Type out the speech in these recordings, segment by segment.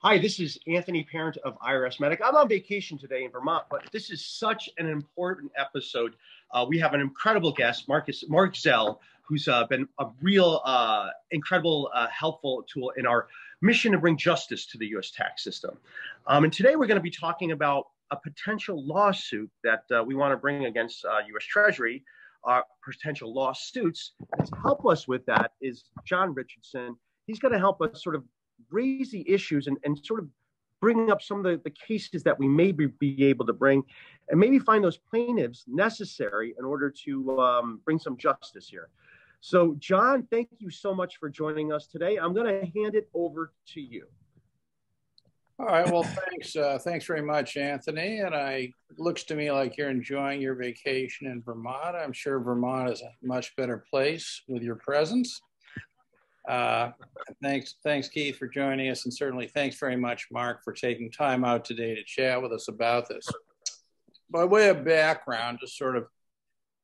Hi, this is Anthony Parent of IRS Medic. I'm on vacation today in Vermont, but this is such an important episode. We have an incredible guest, Mark Zell, who's been a real incredible helpful tool in our mission to bring justice to the U.S. tax system. And today we're going to be talking about a potential lawsuit that we want to bring against U.S. Treasury. Potential lawsuits. To help us with that is John Richardson. He's going to help us sort of raise the issues and sort of bring up some of the cases that we may be able to bring and maybe find those plaintiffs necessary in order to bring some justice here. So, John, thank you so much for joining us today. I'm going to hand it over to you. All right. Well, thanks. Thanks very much, Anthony. And it looks to me like you're enjoying your vacation in Vermont. I'm sure Vermont is a much better place with your presence. Thanks, Keith, for joining us. And certainly thanks very much, Mark, for taking time out today to chat with us about this. By way of background, just sort of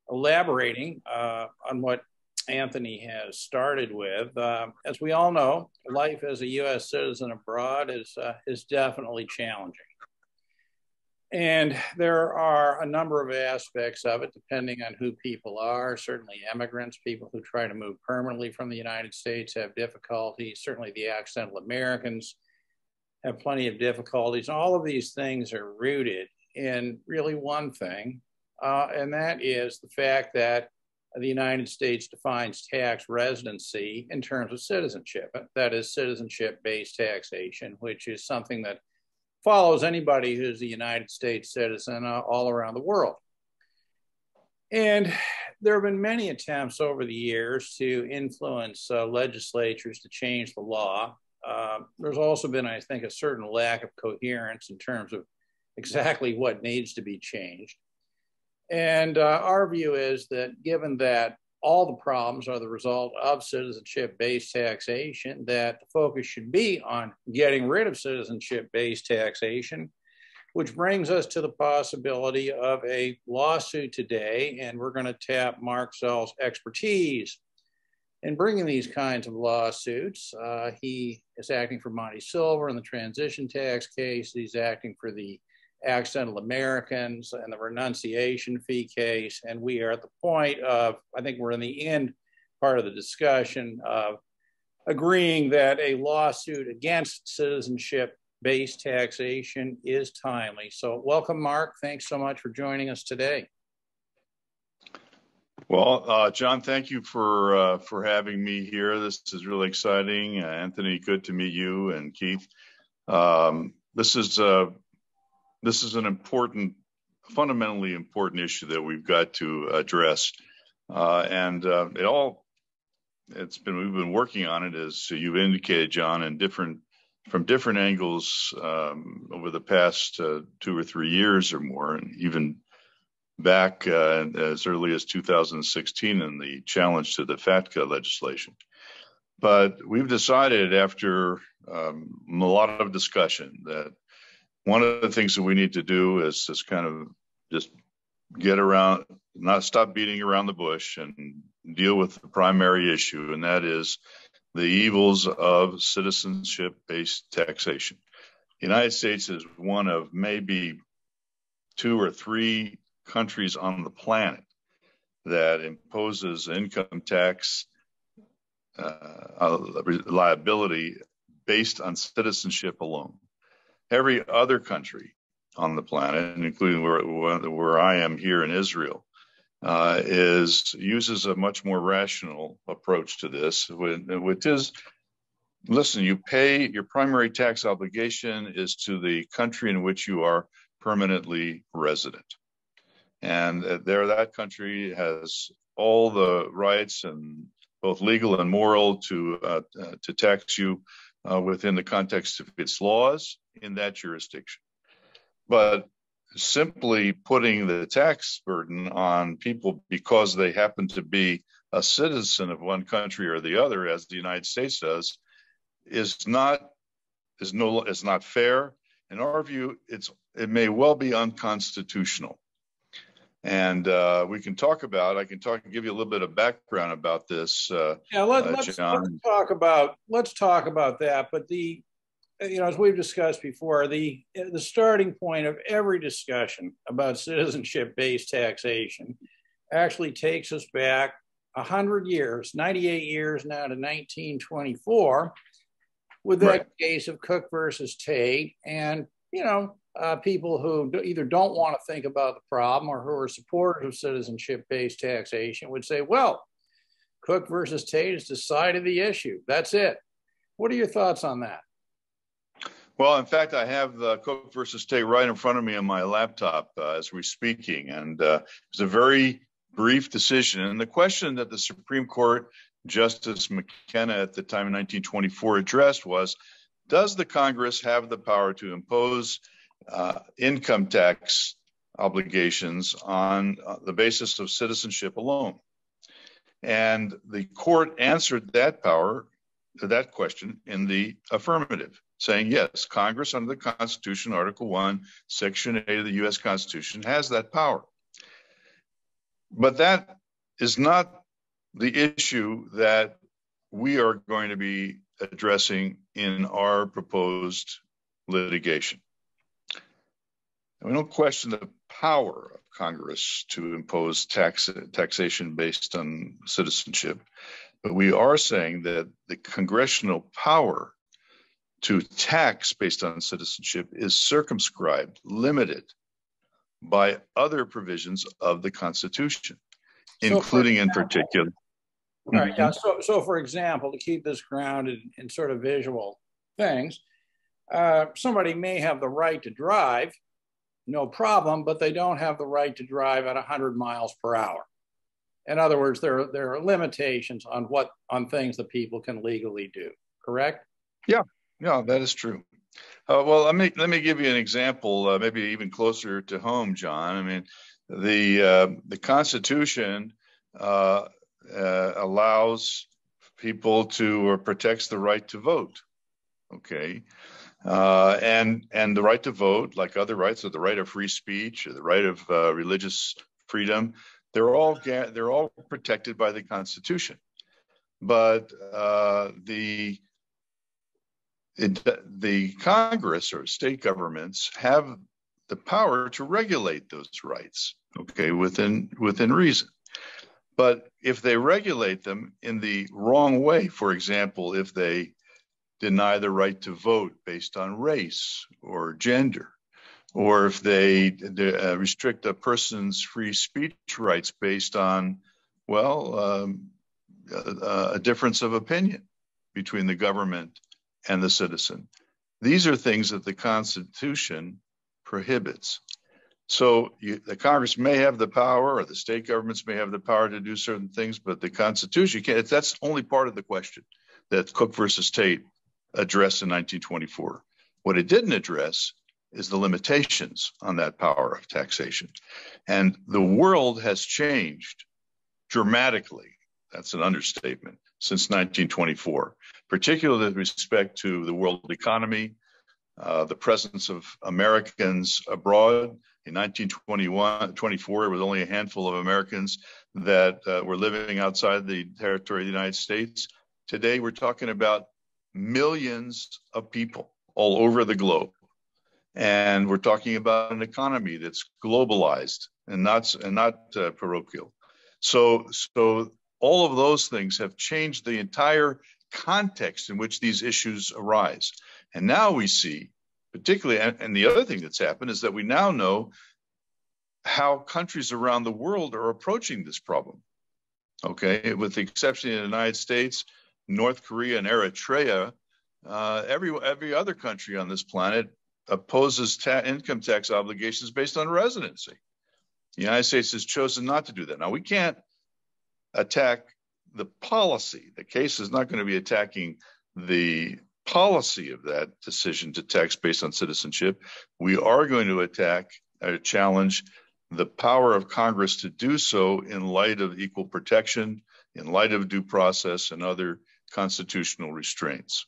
elaborating on what Anthony has started with. As we all know, life as a U.S. citizen abroad is definitely challenging. And there are a number of aspects of it, depending on who people are. Certainly immigrants, people who try to move permanently from the United States have difficulties. Certainly the accidental Americans have plenty of difficulties. All of these things are rooted in really one thing, and that is the fact that the United States defines tax residency in terms of citizenship. That is citizenship-based taxation, which is something that follows anybody who's a United States citizen all around the world. And there have been many attempts over the years to influence legislatures to change the law. There's also been, I think, a certain lack of coherence in terms of exactly what needs to be changed. And our view is that given that all the problems are the result of citizenship-based taxation, that the focus should be on getting rid of citizenship-based taxation, which brings us to the possibility of a lawsuit today. And we're going to tap Mark Zell's expertise in bringing these kinds of lawsuits. He is acting for Monty Silver in the transition tax case. He's acting for the accidental Americans and the renunciation fee case. And we are at the point of, I think we're in the end part of the discussion of agreeing that a lawsuit against citizenship-based taxation is timely. So welcome, Mark. Thanks so much for joining us today. Well, John, thank you for having me here. This is really exciting. Anthony, good to meet you, and Keith. This is an important, fundamentally important issue that we've got to address. We've been working on it, as you've indicated, John, from different angles over the past 2 or 3 years or more, and even back as early as 2016 in the challenge to the FATCA legislation. But we've decided after a lot of discussion that one of the things that we need to do is just kind of just get around, not stop beating around the bush and deal with the primary issue, and that is the evils of citizenship-based taxation. The United States is one of maybe 2 or 3 countries on the planet that imposes income tax liability based on citizenship alone. Every other country on the planet, including where I am here in Israel, uses a much more rational approach to this, which is, listen, you pay your primary tax obligation is to the country in which you are permanently resident. And that country has all the rights, and both legal and moral, to tax you within the context of its laws in that jurisdiction. But simply putting the tax burden on people because they happen to be a citizen of one country or the other, as the United States does, is not fair. In our view, it may well be unconstitutional. And I can give you a little bit of background about this. Let's talk about that. But as we've discussed before, the starting point of every discussion about citizenship-based taxation actually takes us back 100 years, 98 years now, to 1924, with that case of Cook versus Tate. And, people who either don't want to think about the problem or who are supporters of citizenship-based taxation would say, well, Cook versus Tate has decided the issue. That's it. What are your thoughts on that? Well, in fact, I have Cook versus Tate right in front of me on my laptop as we're speaking. And it's a very brief decision. And the question that the Supreme Court Justice McKenna at the time in 1924 addressed was, does the Congress have the power to impose income tax obligations on the basis of citizenship alone? And the court answered that question in the affirmative, saying, yes, Congress under the Constitution, Article 1, Section 8 of the U.S. Constitution has that power. But that is not the issue that we are going to be addressing in our proposed litigation. And we don't question the power of Congress to impose taxation based on citizenship, but we are saying that the congressional power to tax based on citizenship is circumscribed, limited by other provisions of the Constitution, including in particular. All right, yeah. So for example, to keep this grounded in sort of visual things, somebody may have the right to drive, no problem, but they don't have the right to drive at 100 miles per hour. In other words, there are limitations on things that people can legally do. Correct? Yeah, that is true. Well, let me give you an example, maybe even closer to home, John. I mean, the Constitution allows people to, or protects the right to vote. Okay. And the right to vote, like other rights, or the right of free speech, or the right of religious freedom, they're all protected by the Constitution. But the Congress or state governments have the power to regulate those rights, okay, within reason. But if they regulate them in the wrong way, for example, if they deny the right to vote based on race or gender, or if they restrict a person's free speech rights based on, a difference of opinion between the government and the citizen. These are things that the Constitution prohibits. So the Congress may have the power, or the state governments may have the power to do certain things, but the Constitution can't. That's only part of the question that Cook versus Tate addressed in 1924. What it didn't address is the limitations on that power of taxation. And the world has changed dramatically. That's an understatement, since 1924, particularly with respect to the world economy, the presence of Americans abroad. In 1924, it was only a handful of Americans that were living outside the territory of the United States. Today, we're talking about millions of people all over the globe. And we're talking about an economy that's globalized and not parochial. So all of those things have changed the entire context in which these issues arise. And now we see, particularly, and the other thing that's happened is that we now know how countries around the world are approaching this problem. Okay, with the exception of the United States, North Korea, and Eritrea, every other country on this planet opposes income tax obligations based on residency. The United States has chosen not to do that. Now, we can't attack the policy. The case is not going to be attacking the policy of that decision to tax based on citizenship. We are going to attack or challenge the power of Congress to do so in light of equal protection, in light of due process, and other constitutional restraints.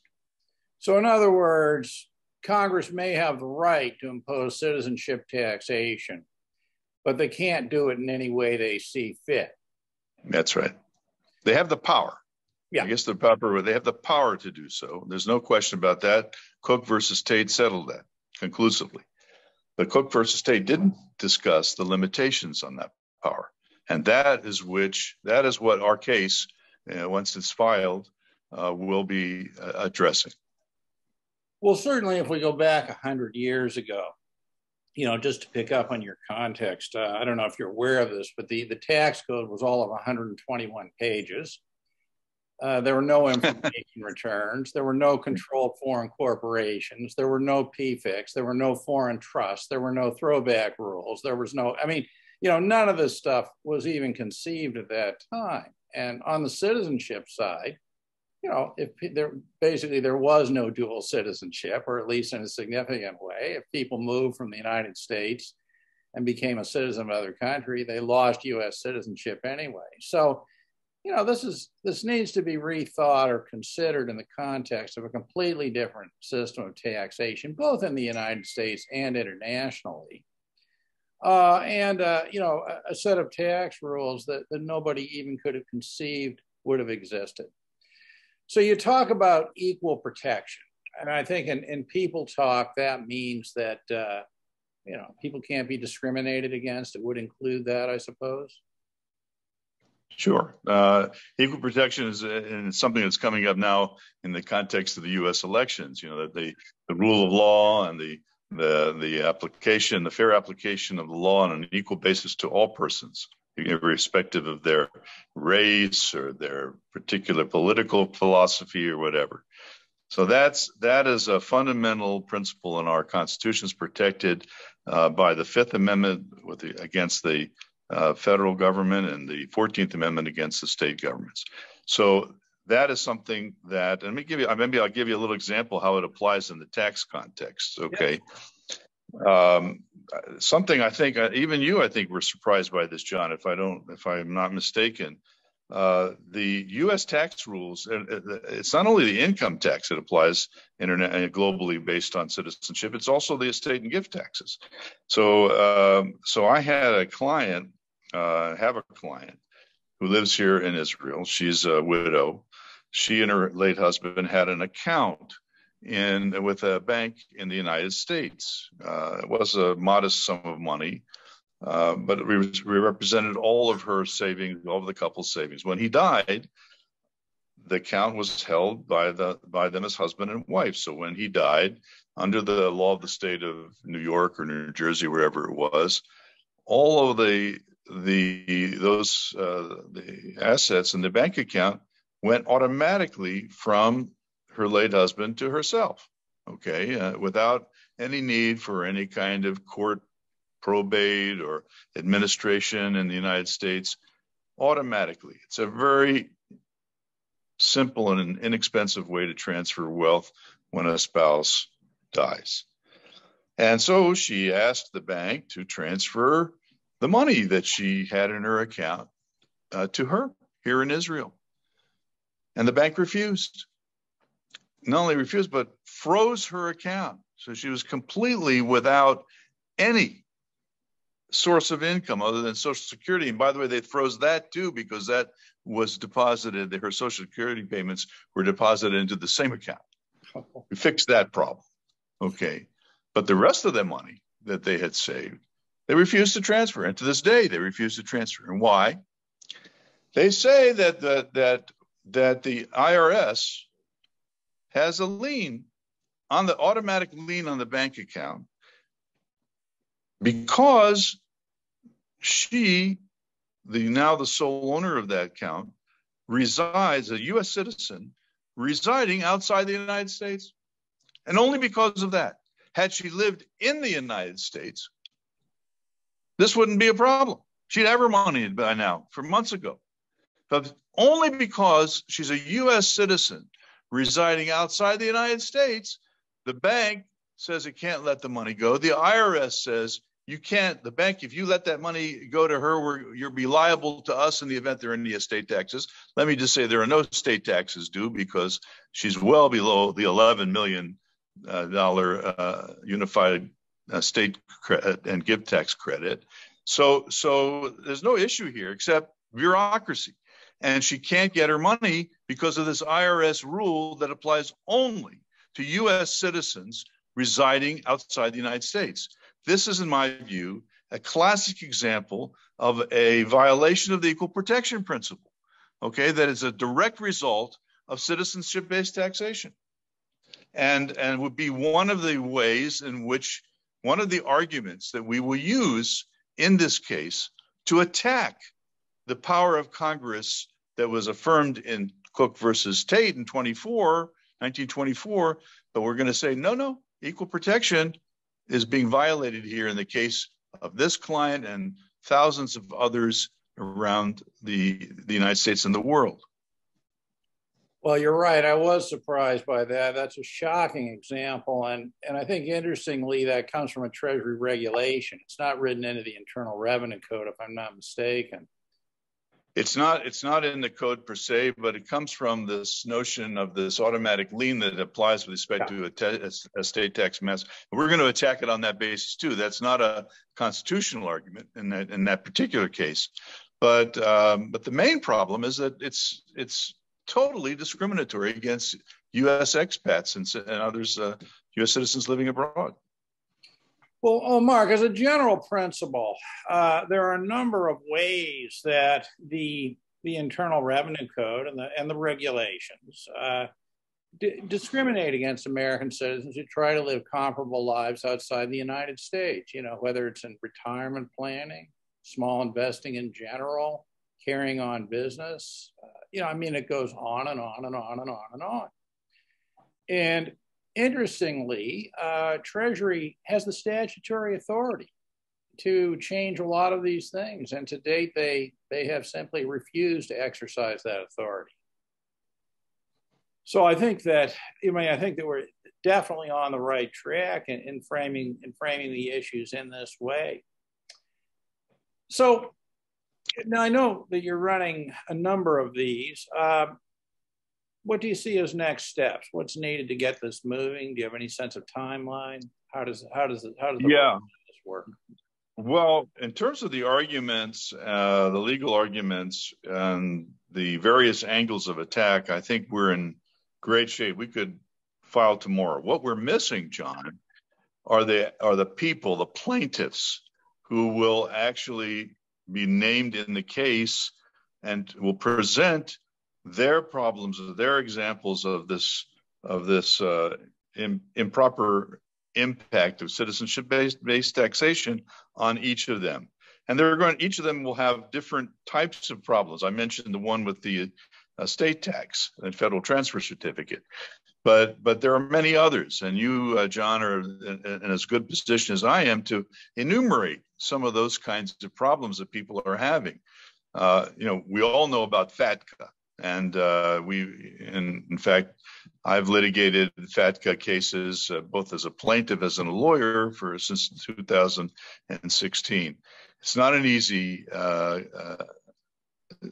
So in other words, Congress may have the right to impose citizenship taxation, but they can't do it in any way they see fit. That's right. They have the power. I guess the proper, they have the power to do so. There's no question about that. Cook versus Tate settled that conclusively. But Cook versus Tate didn't discuss the limitations on that power. And that is what our case, once it's filed, will be addressing. Well, certainly if we go back 100 years ago, just to pick up on your context, I don't know if you're aware of this, but the tax code was all of 121 pages. There were no information returns. There were no controlled foreign corporations. There were no PFICs. There were no foreign trusts. There were no throwback rules. There was no, none of this stuff was even conceived at that time. And on the citizenship side, there was no dual citizenship, or at least in a significant way. If people moved from the United States and became a citizen of another country, they lost U.S. citizenship anyway. So, this needs to be rethought or considered in the context of a completely different system of taxation, both in the United States and internationally. A set of tax rules that nobody even could have conceived would have existed. So you talk about equal protection. And I think in people talk, that means that, people can't be discriminated against. It would include that, I suppose. Sure. Equal protection is something that's coming up now in the context of the U.S. elections. That the rule of law and the application, the fair application of the law on an equal basis to all persons, irrespective of their race or their particular political philosophy or whatever. So that is a fundamental principle in our Constitution, is protected by the Fifth Amendment against the federal government and the 14th Amendment against the state governments. So that is something that, and maybe I'll give you a little example how it applies in the tax context. Okay. Yeah. Something I think even you, I think, were surprised by this, John, if I'm not mistaken. The U.S. tax rules, it's not only the income tax that applies globally based on citizenship, it's also the estate and gift taxes. So I had a client, have a client who lives here in Israel. She's a widow. She and her late husband had an account with a bank in the United States. It was a modest sum of money. But we represented all of her savings, all of the couple's savings. When he died, the account was held by them as husband and wife. So when he died, under the law of the state of New York or New Jersey, wherever it was, all of the assets in the bank account went automatically from her late husband to herself. Okay, without any need for any kind of court probate or administration in the United States, automatically. It's a very simple and inexpensive way to transfer wealth when a spouse dies. And so she asked the bank to transfer the money that she had in her account to her here in Israel. And the bank refused. Not only refused, but froze her account. So she was completely without any source of income other than Social Security. And by the way, they froze that too, because that was deposited, her Social Security payments were deposited into the same account. We fixed that problem. Okay. But the rest of the money that they had saved, they refused to transfer. And to this day, they refuse to transfer. And why? They say that the IRS has a lien on the automatic lien on the bank account because she, now the sole owner of that account, resides, a U.S. citizen, residing outside the United States. And only because of that, had she lived in the United States, this wouldn't be a problem. She'd have her money by now, for months ago. But only because she's a U.S. citizen residing outside the United States, the bank says it can't let the money go. The IRS says you can't, the bank, if you let that money go to her, you'll be liable to us in the event there are any estate taxes. Let me just say there are no state taxes due because she's well below the $11 million unified state credit and gift tax credit. So there's no issue here except bureaucracy. and she can't get her money because of this IRS rule that applies only to U.S. citizens residing outside the United States. This is, in my view, a classic example of a violation of the equal protection principle, okay, that is a direct result of citizenship-based taxation. And would be one of the ways in which, one of the arguments that we will use in this case to attack the power of Congress that was affirmed in Cook versus Tate in 1924, but we're going to say, no, equal protection is being violated here in the case of this client and thousands of others around the United States and the world. Well, you're right. I was surprised by that. That's a shocking example. And I think, interestingly, that comes from a Treasury regulation. It's not written into the Internal Revenue Code, if I'm not mistaken. It's not in the code per se, but it comes from this notion of this automatic lien that applies with respect to a state tax mass. We're going to attack it on that basis too. That's not a constitutional argument in that particular case, but the main problem is that it's totally discriminatory against U.S. expats and others, U.S. citizens living abroad. Well, Mark, as a general principle, there are a number of ways that the Internal Revenue Code and the regulations discriminate against American citizens who try to live comparable lives outside the United States. You know, whether it's in retirement planning, small investing in general, carrying on business. It goes on and on and on and on and on. And interestingly, Treasury has the statutory authority to change a lot of these things. And to date, they have simply refused to exercise that authority. So I think that we're definitely on the right track in framing the issues in this way. So now I know that you're running a number of these. What do you see as next steps? What's needed to get this moving? Do you have any sense of timeline? How does this work? Well, in terms of the arguments, the legal arguments, and the various angles of attack, I think we're in great shape. We could file tomorrow. What we're missing, John, are the people, the plaintiffs, who will actually be named in the case and will present their problems, their examples of this improper impact of citizenship-based taxation on each of them. And each of them will have different types of problems. I mentioned the one with the state tax and federal transfer certificate, but there are many others. And you, John, are in as good position as I am to enumerate some of those kinds of problems that people are having. We all know about FATCA. And in fact, I've litigated FATCA cases both as a plaintiff as a lawyer since 2016. It's not an easy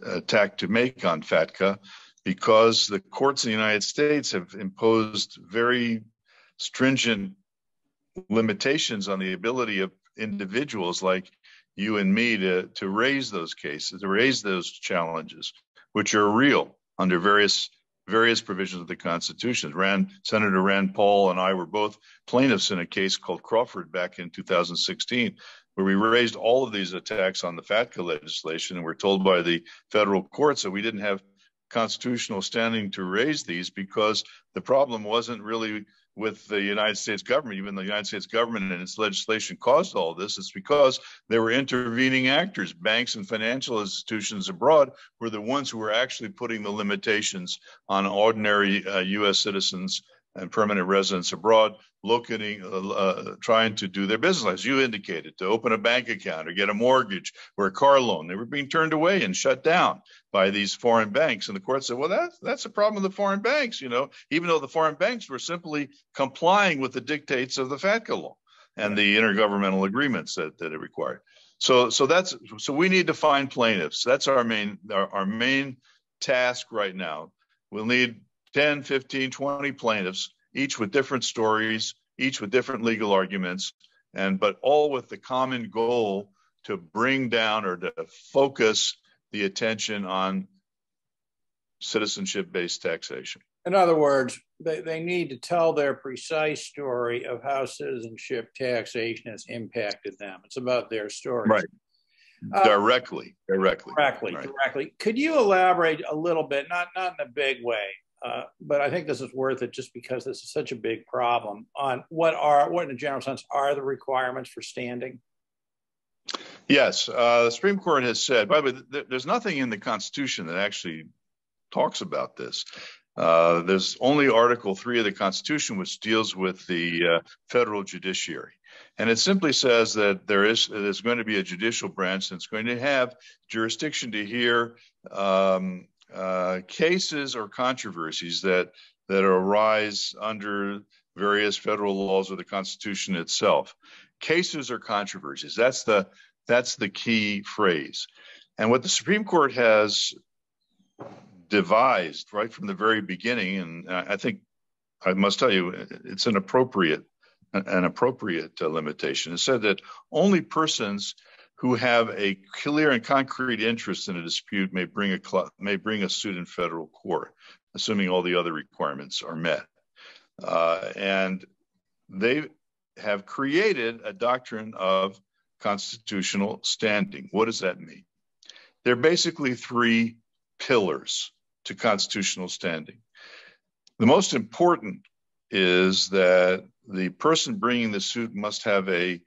attack to make on FATCA because the courts in the United States have imposed very stringent limitations on the ability of individuals like you and me to raise those cases, to raise those challenges, which are real under various provisions of the Constitution. Senator Rand Paul and I were both plaintiffs in a case called Crawford back in 2016, where we raised all of these attacks on the FATCA legislation, and we're told by the federal courts that we didn't have constitutional standing to raise these because the problem wasn't really with the United States government. Even the United States government and its legislation caused all this. It's because there were intervening actors. Banks and financial institutions abroad were the ones who were actually putting the limitations on ordinary U.S. citizens and permanent residents abroad, trying to do their business, as you indicated, to open a bank account or get a mortgage or a car loan. They were being turned away and shut down by these foreign banks. And the court said, well, that's a problem with the foreign banks, even though the foreign banks were simply complying with the dictates of the FATCA law and the intergovernmental agreements that it required. So we need to find plaintiffs. That's our main task right now. We'll need 10, 15, 20 plaintiffs, each with different stories, each with different legal arguments, but all with the common goal to bring down or to focus the attention on citizenship-based taxation. In other words, they need to tell their precise story of how citizenship taxation has impacted them. It's about their story. Right. Directly. Directly. Could you elaborate a little bit, not in a big way, but I think this is worth it just because this is such a big problem, on what in a general sense are the requirements for standing? Yes. The Supreme Court has said, by the way, there's nothing in the Constitution that actually talks about this. There's only Article 3 of the Constitution, which deals with the federal judiciary. And it simply says that there's going to be a judicial branch that's going to have jurisdiction to hear cases or controversies that arise under various federal laws or the Constitution itself. Cases or controversies. That's the key phrase. And what the Supreme Court has devised right from the very beginning, and I think I must tell you, it's an appropriate limitation. It said that only persons who have a clear and concrete interest in a dispute may bring a suit in federal court, assuming all the other requirements are met. And they have created a doctrine of constitutional standing. What does that mean? There are basically three pillars to constitutional standing. The most important is that the person bringing the suit must have an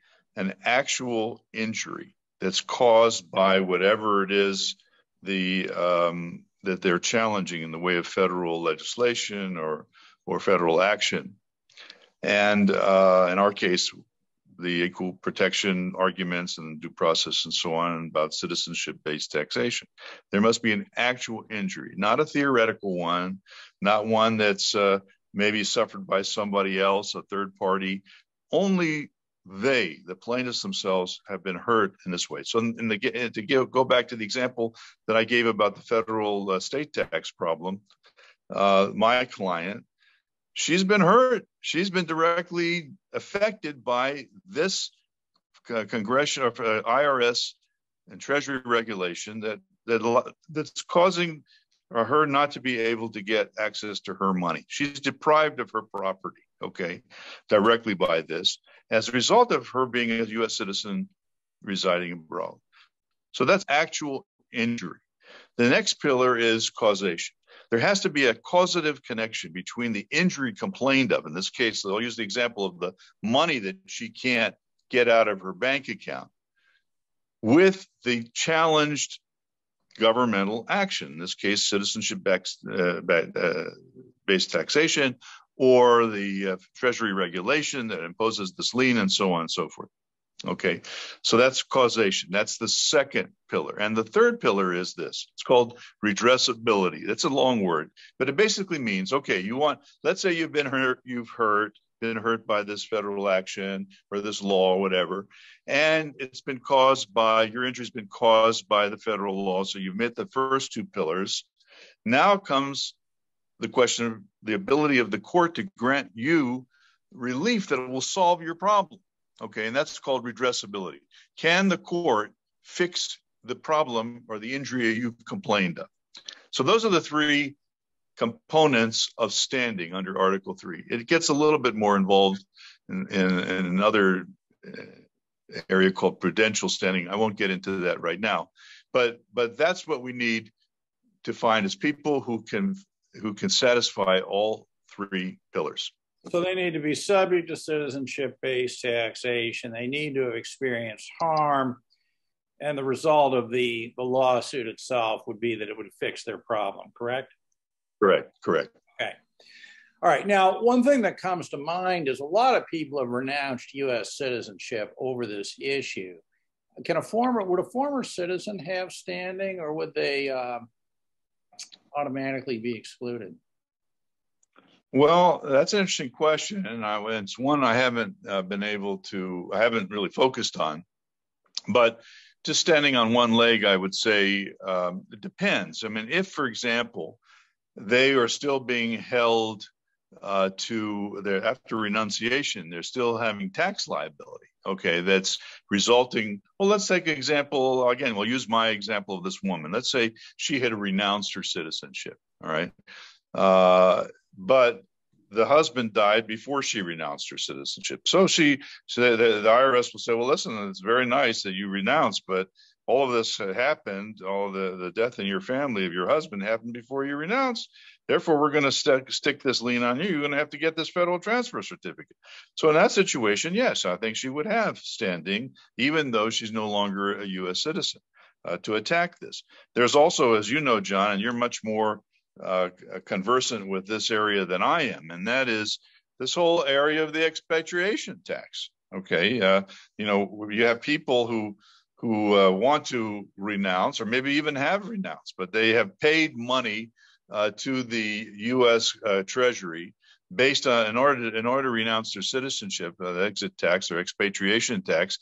actual injury that's caused by whatever it is that they're challenging in the way of federal legislation or federal action. And in our case, the equal protection arguments and due process and so on about citizenship-based taxation. There must be an actual injury, not a theoretical one, not one that's maybe suffered by somebody else, a third party. Only the plaintiffs themselves, have been hurt in this way. So go back to the example that I gave about the federal state tax problem, my client, she's been hurt. She's been directly affected by this congressional IRS and Treasury regulation that's causing her not to be able to get access to her money. She's deprived of her property, directly by this, as a result of her being a U.S. citizen residing abroad. So that's actual injury. The next pillar is causation. There has to be a causative connection between the injury complained of. In this case, I'll use the example of the money that she can't get out of her bank account with the challenged governmental action, in this case, citizenship-based taxation, or the Treasury regulation that imposes this lien and so on and so forth. So that's causation. That's the second pillar. And the third pillar is this. It's called redressability. That's a long word, but it basically means, let's say you've been hurt by this federal action or this law or whatever, and your injury's been caused by the federal law. So you've met the first two pillars. Now comes the question of the ability of the court to grant you relief that will solve your problem. And that's called redressability. Can the court fix the problem or the injury you've complained of? So those are the three components of standing under Article 3. It gets a little bit more involved in another area called prudential standing. I won't get into that right now, but that's what we need to find is people who can satisfy all three pillars. So they need to be subject to citizenship-based taxation. They need to have experienced harm. And the result of the lawsuit itself would be that it would fix their problem, correct? Correct. Okay. All right. Now, one thing that comes to mind is a lot of people have renounced U.S. citizenship over this issue. Would a former citizen have standing, or would they automatically be excluded? Well, that's an interesting question, and it's one I haven't really focused on. But just standing on one leg, I would say it depends. I mean, if, for example, they are still being held after renunciation, they're still having tax liability. okay, that's resulting. Well, let's take an example again. We'll use my example of this woman. Let's say she had renounced her citizenship. All right. But the husband died before she renounced her citizenship. So the IRS will say, well, listen, it's very nice that you renounced, but all of this happened, all the death in your family of your husband happened before you renounced. Therefore, we're going to stick this lien on you. You're going to have to get this federal transfer certificate. So in that situation, yes, I think she would have standing, even though she's no longer a U.S. citizen, to attack this. There's also, as you know, John, and you're much more conversant with this area than I am, and that is this whole area of the expatriation tax. Okay, you have people who want to renounce, or maybe even have renounced, but they have paid money to the U.S. Treasury based on in order to renounce their citizenship, the exit tax or expatriation tax.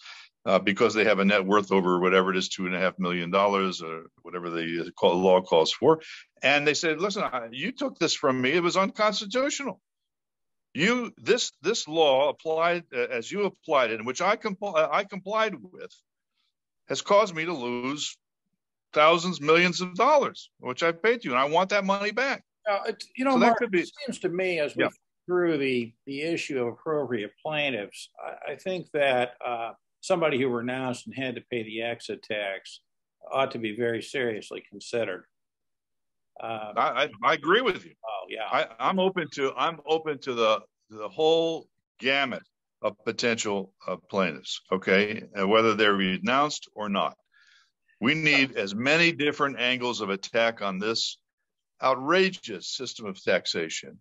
Because they have a net worth over whatever it is, $2.5 million or whatever the law calls for. And they said, listen, you took this from me. It was unconstitutional. This law applied as you applied it, in which I complied with, has caused me to lose thousands, millions of dollars, which I paid you. And I want that money back. So Mark, it seems to me as we go through the issue of appropriate plaintiffs, I think that somebody who renounced and had to pay the exit tax ought to be very seriously considered. I agree with you. Oh yeah, I'm open to the whole gamut of potential plaintiffs. Okay, whether they're renounced or not, we need as many different angles of attack on this outrageous system of taxation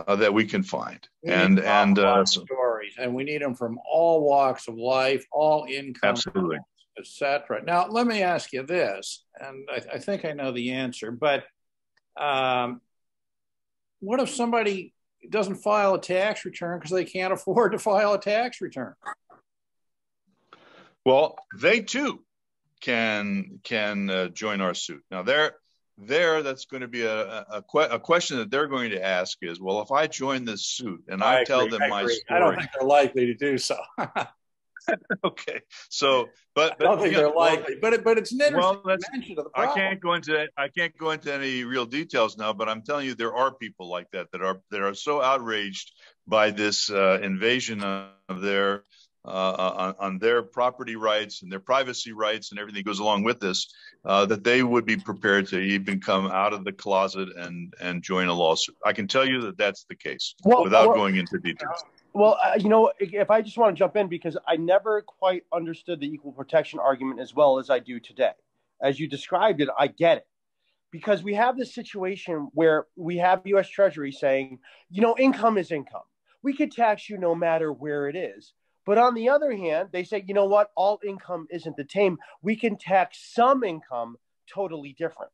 that we can find, and stories, and we need them from all walks of life, all income, absolutely, etc. Now, let me ask you this, and I think I know the answer, but what if somebody doesn't file a tax return because they can't afford to file a tax return? Well, they too can join our suit. Now, that's going to be a question that they're going to ask is, well, if I join this suit and I tell them my story, I don't think they're likely to do so. Okay, so I don't think they're likely, but it's an interesting dimension of the problem. I can't go into any real details now, but I'm telling you, there are people like that are so outraged by this invasion of their on their property rights and their privacy rights and everything that goes along with this, that they would be prepared to even come out of the closet and join a lawsuit. I can tell you that that's the case without going into details. Well, if I just want to jump in, because I never quite understood the equal protection argument as well as I do today. As you described it, I get it. Because we have this situation where we have U.S. Treasury saying, income is income. We could tax you no matter where it is. But on the other hand, they say, you know what? All income isn't the same. We can tax some income totally different.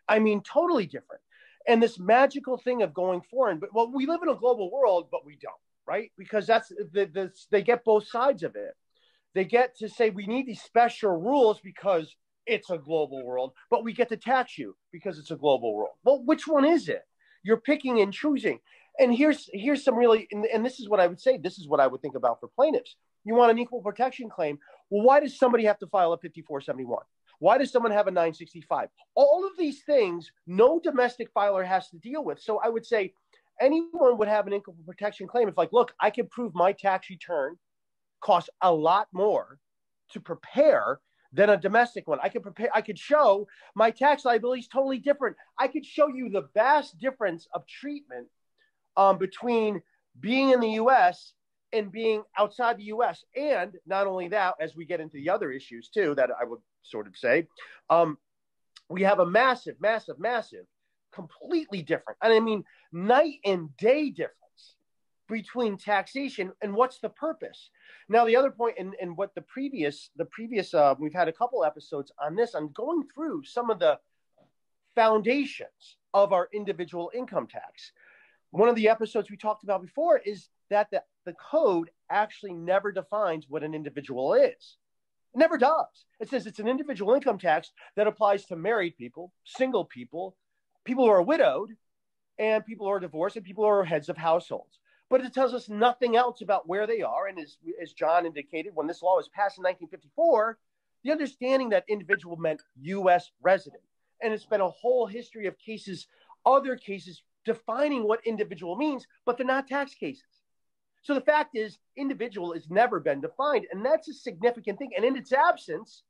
I mean, totally different. And this magical thing of going foreign, but we live in a global world, but we don't, right? Because that's they get both sides of it. They get to say we need these special rules because it's a global world, but we get to tax you because it's a global world. Well, which one is it? You're picking and choosing. And here's some really, and this is what I would say, this is what I would think about for plaintiffs. You want an equal protection claim. Well, why does somebody have to file a 5471? Why does someone have a 965? All of these things, no domestic filer has to deal with. So I would say anyone would have an equal protection claim if, like, look, I can prove my tax return costs a lot more to prepare than a domestic one. I could show my tax liability is totally different. I could show you the vast difference of treatment between being in the U.S. and being outside the U.S. And not only that, as we get into the other issues too, that I would sort of say, we have a massive, completely different, and I mean night and day difference between taxation and what's the purpose. Now, the other point, and what the previous, we've had a couple episodes on this. I'm going through some of the foundations of our individual income tax. One of the episodes we talked about before is that the code actually never defines what an individual is. It never does. It says it's an individual income tax that applies to married people, single people, people who are widowed, and people who are divorced, and people who are heads of households. but it tells us nothing else about where they are. And as John indicated, when this law was passed in 1954, the understanding that individual meant U.S. resident. And it's been a whole history of cases, other cases defining what individual means, but they're not tax cases. So the fact is, individual has never been defined, and that's a significant thing. And in its absence,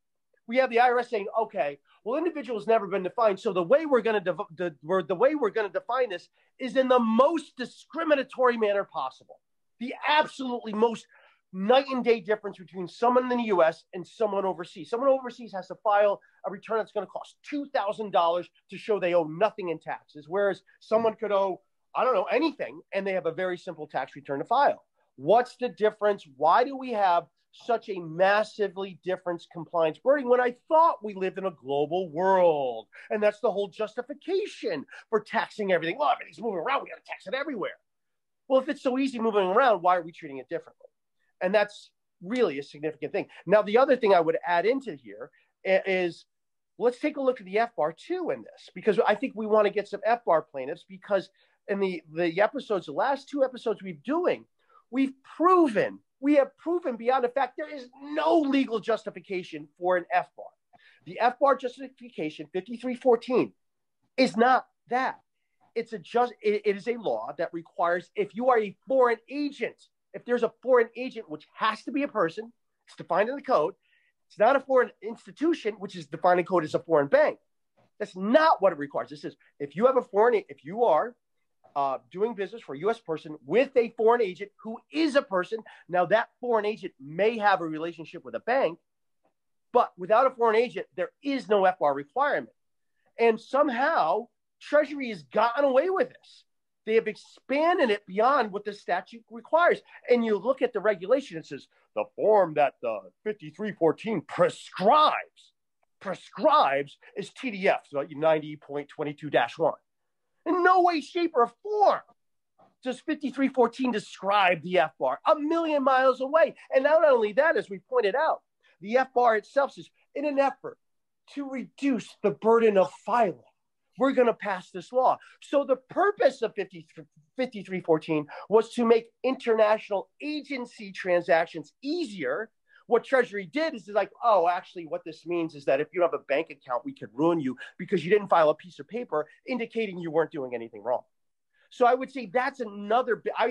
we have the IRS saying, okay, well, individual has never been defined. So the way we're going to define this is in the most discriminatory manner possible. The absolutely most night and day difference between someone in the U.S. and someone overseas. Someone overseas has to file a return that's going to cost $2,000 to show they owe nothing in taxes, whereas someone could owe, I don't know, anything, and they have a very simple tax return to file. What's the difference? Why do we have such a massively different compliance burden when I thought we lived in a global world? And that's the whole justification for taxing everything. Well, everything's moving around. We got to tax it everywhere. Well, if it's so easy moving around, why are we treating it differently? And that's really a significant thing. Now, the other thing I would add into here is let's take a look at the FBAR too in this, because I think we want to get some FBAR plaintiffs, because in the episodes, the last two episodes we've doing, we have proven beyond the fact there is no legal justification for an FBAR. The FBAR justification 5314 is not that. It is a law that requires, if you are a foreign agent, if there's a foreign agent, which has to be a person, it's defined in the code. It's not a foreign institution, which is defined in code as a foreign bank. That's not what it requires. It says if you are doing business for a U.S. person with a foreign agent who is a person, now that foreign agent may have a relationship with a bank, but without a foreign agent, there is no FBAR requirement. And somehow Treasury has gotten away with this. They have expanded it beyond what the statute requires. And you look at the regulation, it says the form that the 5314 prescribes is TDF, so 90.22-1. In no way, shape, or form does 5314 describe the FBAR, a million miles away. And not only that, as we pointed out, the FBAR itself says, in an effort to reduce the burden of filing, we're going to pass this law. So the purpose of 5314 was to make international agency transactions easier. What Treasury did is like, oh, actually, what this means is that if you have a bank account, we could ruin you because you didn't file a piece of paper indicating you weren't doing anything wrong. So I would say I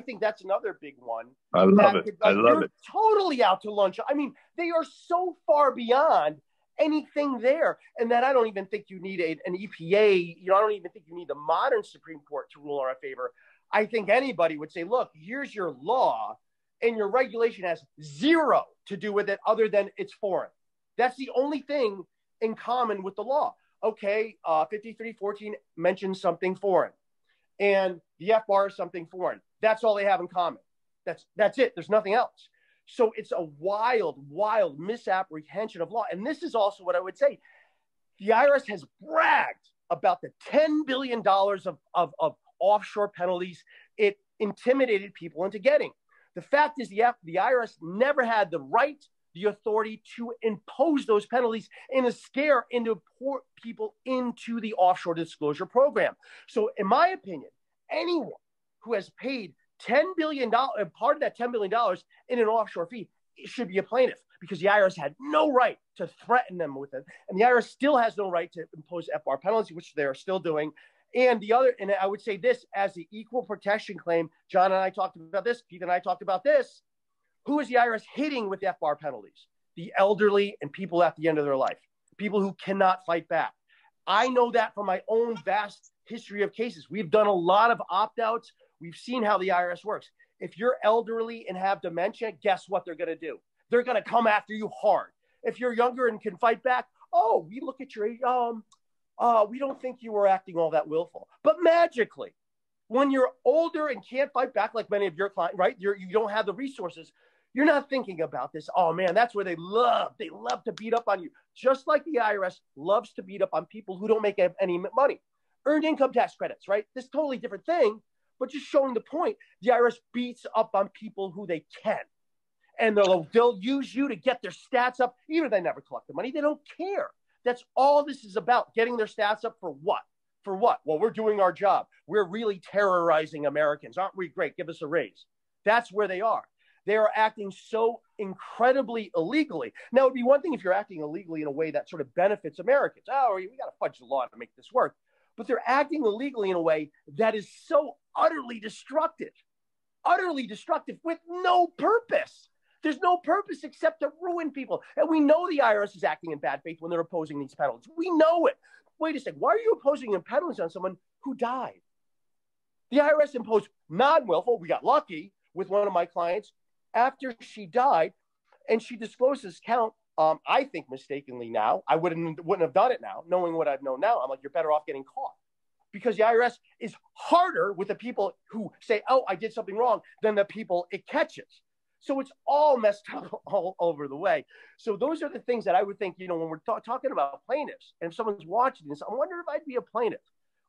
think that's another big one. I love it. I love it. Totally out to lunch. I mean, they are so far beyond anything there, and that I don't even think you need an EPA. I don't even think you need the modern Supreme Court to rule in our favor. I think anybody would say, look, here's your law, and your regulation has zero to do with it other than it's foreign. That's the only thing in common with the law. Okay, 5314 mentions something foreign, and the FBAR is something foreign. That's all they have in common. That's it. There's nothing else. So it's a wild, wild misapprehension of law. And this is also what I would say. The IRS has bragged about the $10 billion of offshore penalties it intimidated people into getting. The fact is the IRS never had the right, the authority to impose those penalties in a scare and to port people into the offshore disclosure program. So in my opinion, anyone who has paid $10 billion, part of that $10 billion in an offshore fee, it should be a plaintiff, because the IRS had no right to threaten them with it. And the IRS still has no right to impose FBAR penalties, which they are still doing. And I would say this as the equal protection claim, John and I talked about this, Keith and I talked about this. Who is the IRS hitting with FBAR penalties? The elderly and people at the end of their life, people who cannot fight back. I know that from my own vast history of cases. We've done a lot of opt-outs. We've seen how the IRS works. If you're elderly and have dementia, guess what they're going to do? They're going to come after you hard. If you're younger and can fight back, oh, we look at your age, we don't think you were acting all that willful. But magically, when you're older and can't fight back like many of your clients, right? You don't have the resources. You're not thinking about this. Oh man, that's where they love to beat up on you. Just like the IRS loves to beat up on people who don't make any money. Earned income tax credits, right? This is a totally different thing. But just showing the point, the IRS beats up on people who they can. And they'll use you to get their stats up, even if they never collect the money. They don't care. That's all this is about, getting their stats up for what? For what? Well, we're doing our job. We're really terrorizing Americans. Aren't we? Great. Give us a raise. That's where they are. They are acting so incredibly illegally. Now, it'd be one thing if you're acting illegally in a way that sort of benefits Americans. Oh, we got to fudge the law to make this work. But they're acting illegally in a way that is so utterly destructive with no purpose. There's no purpose except to ruin people. And we know the IRS is acting in bad faith when they're opposing these penalties. We know it. Wait a second. Why are you opposing a penalty on someone who died? The IRS imposed non-willful. We got lucky with one of my clients after she died, and she disclosed this count. I think mistakenly now. I wouldn't have done it now, knowing what I've known now. I'm like, you're better off getting caught, because the IRS is harder with the people who say, oh, I did something wrong, than the people it catches. So it's all messed up all over the way. So those are the things that I would think, when we're talking about plaintiffs, and if someone's watching this, I wonder if I'd be a plaintiff.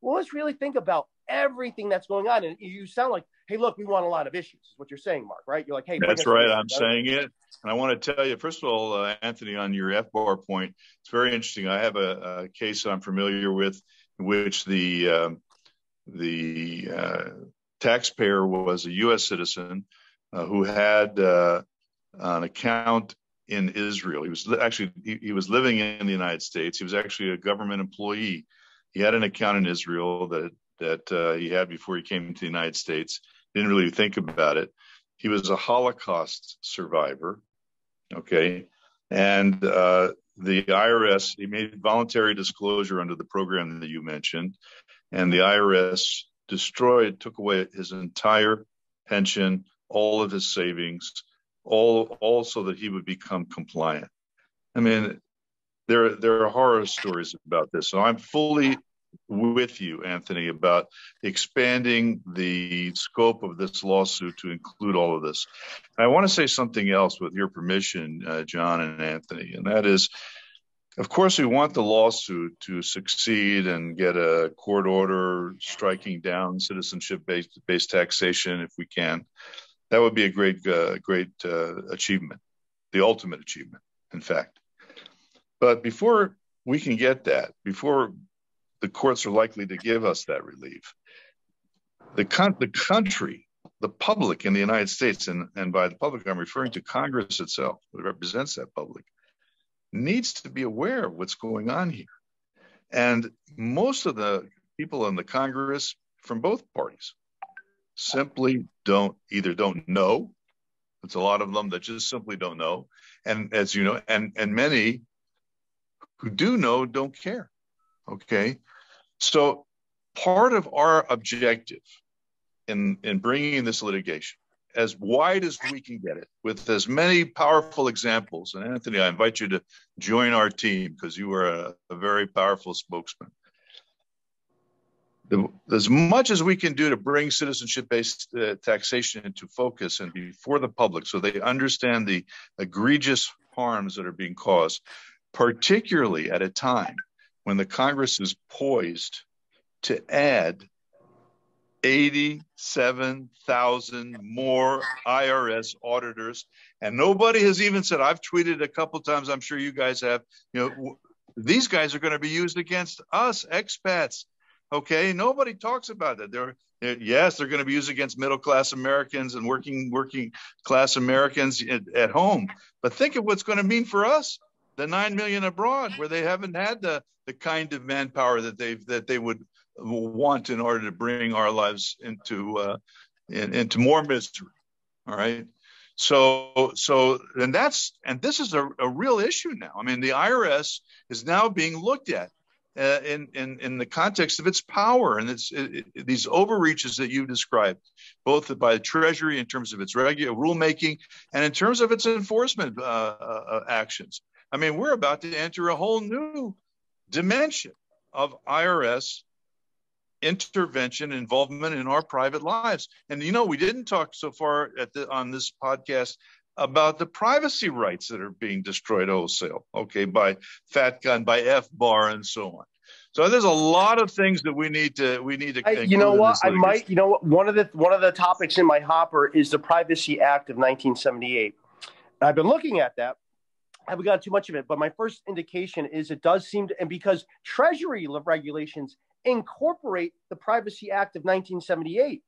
Well, let's really think about everything that's going on. And you sound like, hey, look, we want a lot of issues, is what you're saying, Mark, right? You're like, hey, that's right. I'm saying it. And I want to tell you, first of all, Anthony, on your FBAR point, it's very interesting. I have a case I'm familiar with in which the taxpayer was a U.S. citizen who had an account in Israel. He was living in the United States. He was actually a government employee. He had an account in Israel that he had before he came to the United States. Didn't really think about it. He was a Holocaust survivor. Okay. And the IRS, he made voluntary disclosure under the program that you mentioned. And the IRS took away his entire pension, all of his savings, all so that he would become compliant. I mean, there are horror stories about this. So I'm fully with you, Anthony, about expanding the scope of this lawsuit to include all of this. And I want to say something else with your permission, John and Anthony, and that is, of course, we want the lawsuit to succeed and get a court order striking down citizenship-based taxation if we can. That would be a great achievement, the ultimate achievement, in fact. But before we can get that, before the courts are likely to give us that relief, the country, the public in the United States, and by the public, I'm referring to Congress itself, that represents that public, needs to be aware of what's going on here. And most of the people in the Congress from both parties simply don't know. It's a lot of them that just simply don't know. And as you know, and many who do know don't care. Okay. So part of our objective in bringing this litigation as wide as we can get it, with as many powerful examples. And Anthony, I invite you to join our team because you are a very powerful spokesman. As much as we can do to bring citizenship-based taxation into focus and before the public so they understand the egregious harms that are being caused, particularly at a time when the Congress is poised to add 87,000 more IRS auditors. And nobody has even said, I've tweeted a couple times, I'm sure you guys have, these guys are going to be used against us, expats. Okay, nobody talks about that. They're going to be used against middle-class Americans and working class Americans at home. But think of what's going to mean for us, the 9 million abroad, where they haven't had the kind of manpower that they would want in order to bring our lives into more misery. All right. So this is a real issue now. I mean, the IRS is now being looked at in the context of its power and these overreaches that you described, both by the Treasury in terms of its rulemaking and in terms of its enforcement actions. I mean, we're about to enter a whole new dimension of IRS intervention, involvement in our private lives. And, we didn't talk so far on this podcast about the privacy rights that are being destroyed wholesale, okay, by FATCA, by FBAR, and so on. So there's a lot of things that we need to. You know what? One of the topics in my hopper is the Privacy Act of 1978. I've been looking at that. I haven't gotten too much of it, but my first indication is it does seem to, and because Treasury regulations incorporate the Privacy Act of 1978.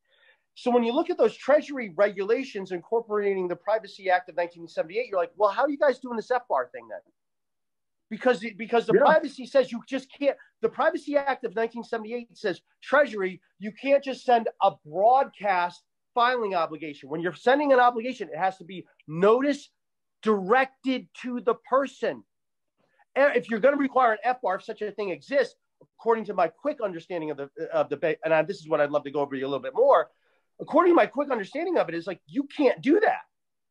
So when you look at those Treasury regulations incorporating the Privacy Act of 1978, you're like, well, how are you guys doing this FBAR thing then? Because the privacy says you just can't. The Privacy Act of 1978 says Treasury, you can't just send a broadcast filing obligation. When you're sending an obligation, it has to be notice directed to the person. If you're going to require an FBAR, if such a thing exists, according to my quick understanding of the and this is what I'd love to go over you a little bit more. According to my quick understanding of it, is like you can't do that.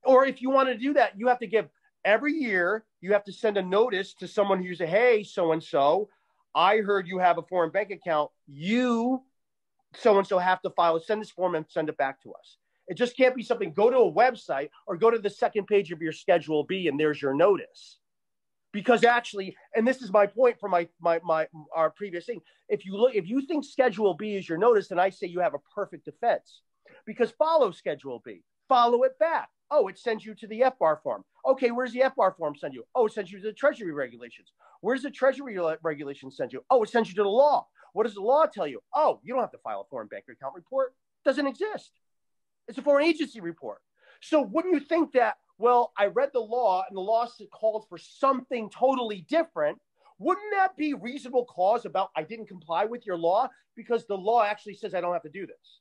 Or if you want to do that, you have to give every year. You have to send a notice to someone who say, "Hey, so and so, I heard you have a foreign bank account. You, so and so, have to send this form and send it back to us." It just can't be something. Go to a website or go to the second page of your Schedule B, and there's your notice. Because actually, and this is my point for our previous thing. If you think Schedule B is your notice, then I say you have a perfect defense. Because follow Schedule B, follow it back. Oh, it sends you to the FBAR form. Okay, where's the FBAR form send you? Oh, it sends you to the Treasury regulations. Where's the Treasury regulations send you? Oh, it sends you to the law. What does the law tell you? Oh, you don't have to file a foreign bank account report. It doesn't exist. It's a foreign agency report. So wouldn't you think that, well, I read the law and the law called for something totally different. Wouldn't that be reasonable cause about I didn't comply with your law because the law actually says I don't have to do this?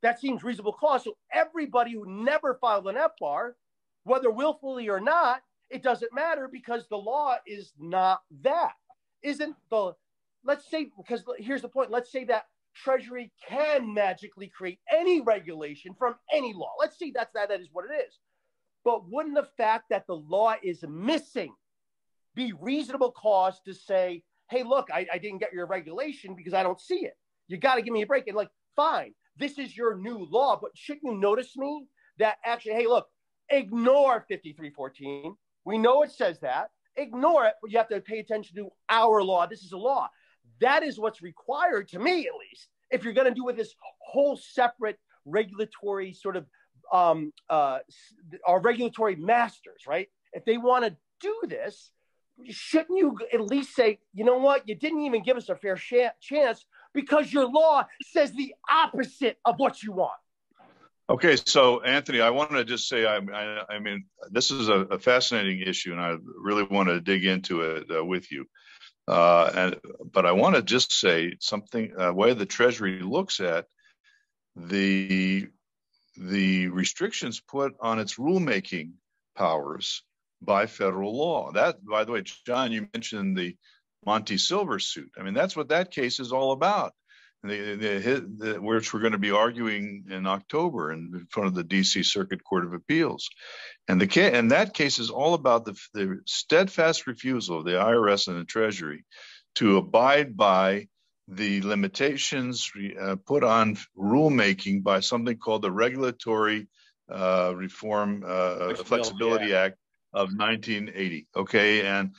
That seems reasonable cause. So everybody who never filed an FBAR, whether willfully or not, it doesn't matter because the law is not that. Let's say, because here's the point. Let's say that Treasury can magically create any regulation from any law. Let's see that is what it is. But wouldn't the fact that the law is missing be reasonable cause to say, hey, look, I didn't get your regulation because I don't see it. You got to give me a break. And like, fine, this is your new law, but shouldn't you notice me that actually, hey, look, ignore 5314. We know it says that. Ignore it, but you have to pay attention to our law. This is a law. That is what's required, to me at least, if you're going to do with this whole separate regulatory sort of our regulatory masters, right? If they want to do this, shouldn't you at least say, you know what, you didn't even give us a fair chance because your law says the opposite of what you want? Okay, so Anthony, I want to just say, I mean, this is a fascinating issue, and I really want to dig into it with you. But I want to just say something, way the Treasury looks at the restrictions put on its rulemaking powers by federal law. That, by the way, John, you mentioned the Monty Silver suit. I mean, that's what that case is all about, which we're going to be arguing in October in front of the D.C. Circuit Court of Appeals. And that case is all about the steadfast refusal of the IRS and the Treasury to abide by the limitations put on rulemaking by something called the Regulatory Reform Flexibility Act of 1980. Okay, and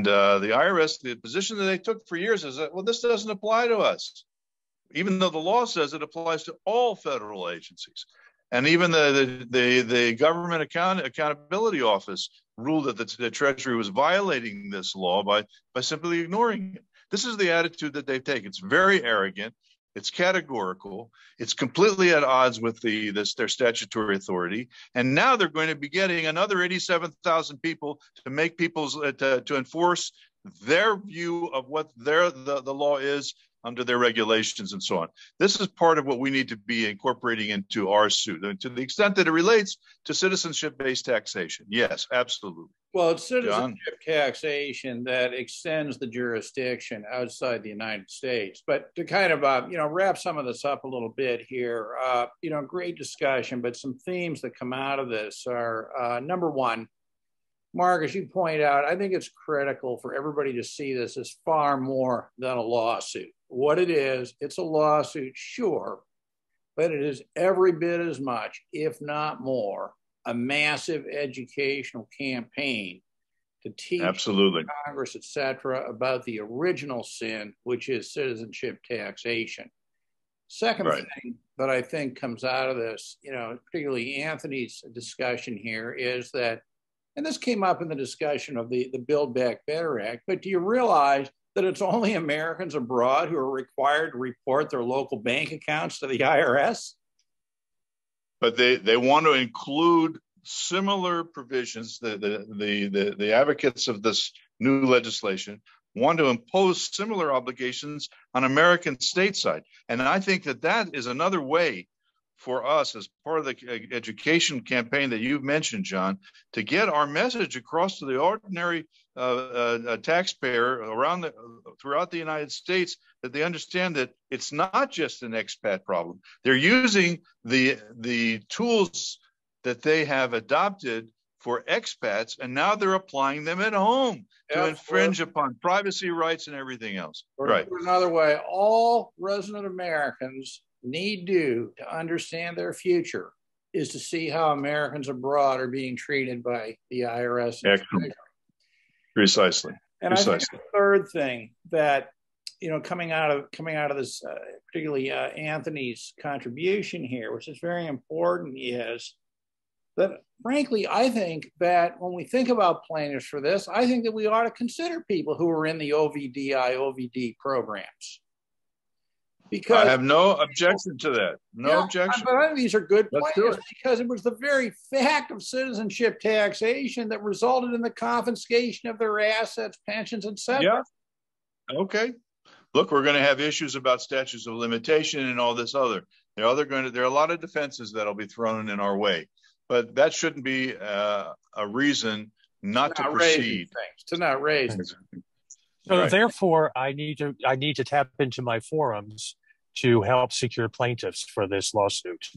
the IRS, the position that they took for years is that, well, this doesn't apply to us, even though the law says it applies to all federal agencies. And even the Government Accountability Office ruled that the Treasury was violating this law by simply ignoring it. This is the attitude that they take. It's very arrogant. It's categorical. It's completely at odds with their statutory authority. And now they're going to be getting another 87,000 people to make to enforce their view of what the law is under their regulations and so on. This is part of what we need to be incorporating into our suit, and to the extent that it relates to citizenship-based taxation. Yes, absolutely. Well, it's citizenship taxation that extends the jurisdiction outside the United States. But to kind of, wrap some of this up a little bit here, great discussion, but some themes that come out of this are, number one, Mark, as you point out, I think it's critical for everybody to see this as far more than a lawsuit. What it is, it's a lawsuit, sure, but it is every bit as much, if not more, a massive educational campaign to teach Absolutely. Congress, et cetera, about the original sin, which is citizenship taxation. Second thing that I think comes out of this, particularly Anthony's discussion here, is that, and this came up in the discussion of the Build Back Better Act, but do you realize that it's only Americans abroad who are required to report their local bank accounts to the IRS? but they want to include similar provisions. The advocates of this new legislation want to impose similar obligations on American stateside. And I think that is another way for us, as part of the education campaign that you've mentioned, John, to get our message across to the ordinary taxpayer throughout the United States, that they understand that it's not just an expat problem. They're using the tools that they have adopted for expats, and now they're applying them at home to infringe upon privacy rights and everything else. Or right. Another way, all resident Americans need to understand their future is to see how Americans abroad are being treated by the IRS. Excellent. Precisely. And I think the third thing that, coming out of this, particularly Anthony's contribution here, which is very important, is that, frankly, I think that when we think about plaintiffs for this, I think that we ought to consider people who are in the OVD programs. Because I have no objection to that. No objection. But I think these are good plaintiffs because it was the very fact of citizenship taxation that resulted in the confiscation of their assets, pensions, etc. Yeah. Okay. Look, we're going to have issues about statutes of limitation and all this other. There are a lot of defenses that'll be thrown in our way, but that shouldn't be a reason not to proceed. To not raise things. So therefore, I need to tap into my forums to help secure plaintiffs for this lawsuit.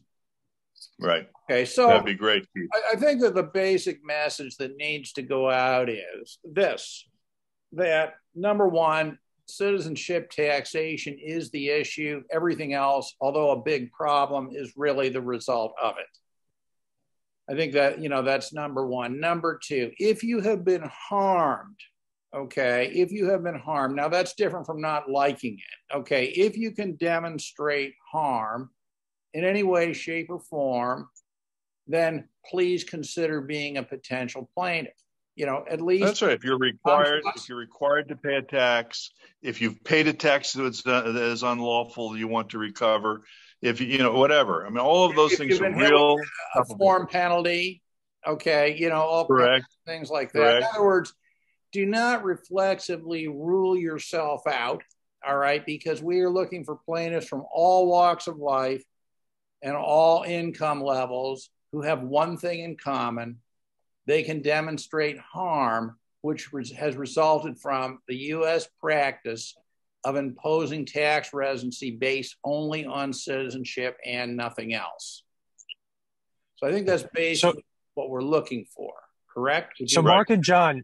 Right. Okay. So that'd be great, Keith. I think that the basic message that needs to go out is this: that number one, citizenship taxation is the issue. Everything else, although a big problem, is really the result of it. I think that, that's number one. Number two, if you have been harmed, if you have been harmed, now that's different from not liking it. If you can demonstrate harm in any way, shape, or form, then please consider being a potential plaintiff. At least that's right. If you're required to pay a tax, if you've paid a tax that is unlawful, you want to recover. If whatever. I mean, all of those things are real. A form penalty. All kinds of things like that. Correct. In other words, do not reflexively rule yourself out, all right? Because we are looking for plaintiffs from all walks of life and all income levels who have one thing in common. They can demonstrate harm, which has resulted from the U.S. practice of imposing tax residency based only on citizenship and nothing else. So I think that's basically what we're looking for. Correct? So Mark and John,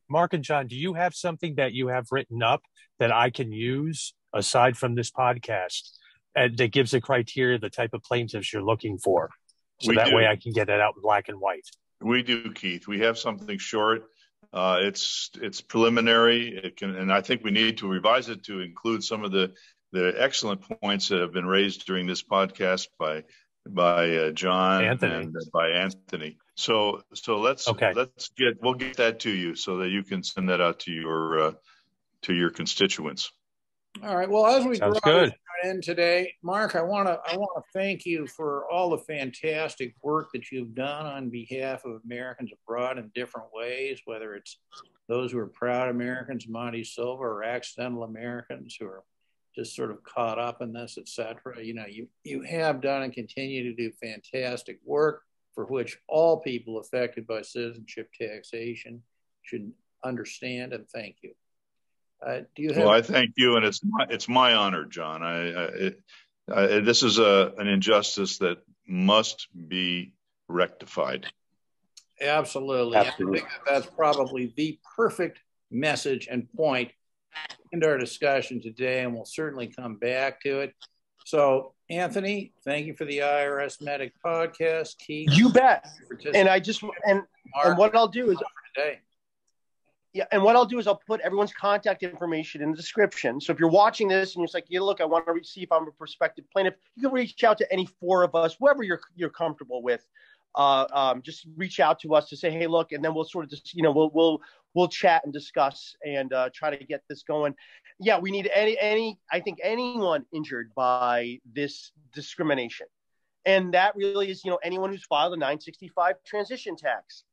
do you have something that you have written up that I can use aside from this podcast that gives the criteria, the type of plaintiffs you're looking for? So way I can get it out in black and white. We do, Keith. We have something short. It's preliminary. And I think we need to revise it to include some of the excellent points that have been raised during this podcast by John and by Anthony. So we'll get that to you so that you can send that out to your constituents. All right. Well, as we draw this in today, Mark, I want to thank you for all the fantastic work that you've done on behalf of Americans abroad in different ways, whether it's those who are proud Americans, Monty Silva, or accidental Americans who are just sort of caught up in this, et cetera. You have done and continue to do fantastic work for which all people affected by citizenship taxation should understand, and thank you. Well, I thank you, and it's my honor, John. This is an injustice that must be rectified. Absolutely. I think that's probably the perfect message and point into our discussion today, and we'll certainly come back to it. So, Anthony, thank you for the IRS Medic podcast. Keith, you bet. And what I'll do is today. Yeah, and what I'll do is I'll put everyone's contact information in the description. So if you're watching this and you're just like, look, I want to see if I'm a prospective plaintiff, you can reach out to any four of us, whoever you're comfortable with. Just reach out to us to say, hey, look, and then we'll sort of just, we'll chat and discuss and try to get this going. Yeah, we need I think anyone injured by this discrimination. And that really is, anyone who's filed a 965 transition tax.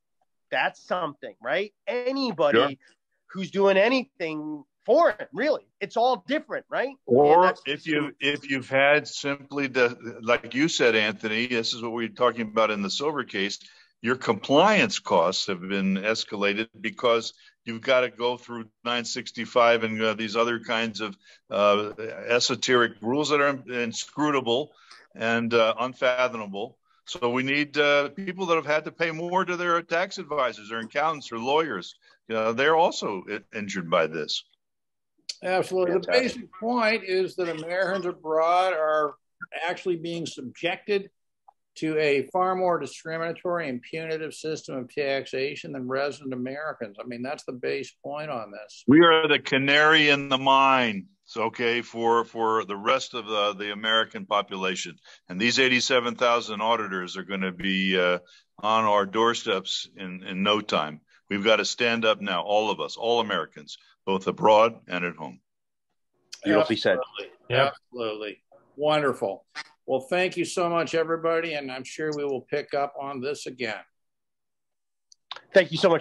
That's something, right? Anybody who's doing anything foreign, really, it's all different, right? Or if you've had simply like you said, Anthony, this is what we were talking about in the silver case. Your compliance costs have been escalated because you've got to go through 965 and these other kinds of esoteric rules that are inscrutable and unfathomable. So we need people that have had to pay more to their tax advisors, or accountants, or lawyers. They're also injured by this. Absolutely. The basic point is that Americans abroad are actually being subjected to a far more discriminatory and punitive system of taxation than resident Americans. I mean, that's the base point on this. We are the canary in the mine, okay, for the rest of the American population. And these 87,000 auditors are going to be on our doorsteps in no time. We've got to stand up now, all of us, all Americans, both abroad and at home. Beautifully said. Yep. Absolutely. Wonderful. Well, thank you so much, everybody, and I'm sure we will pick up on this again. Thank you so much.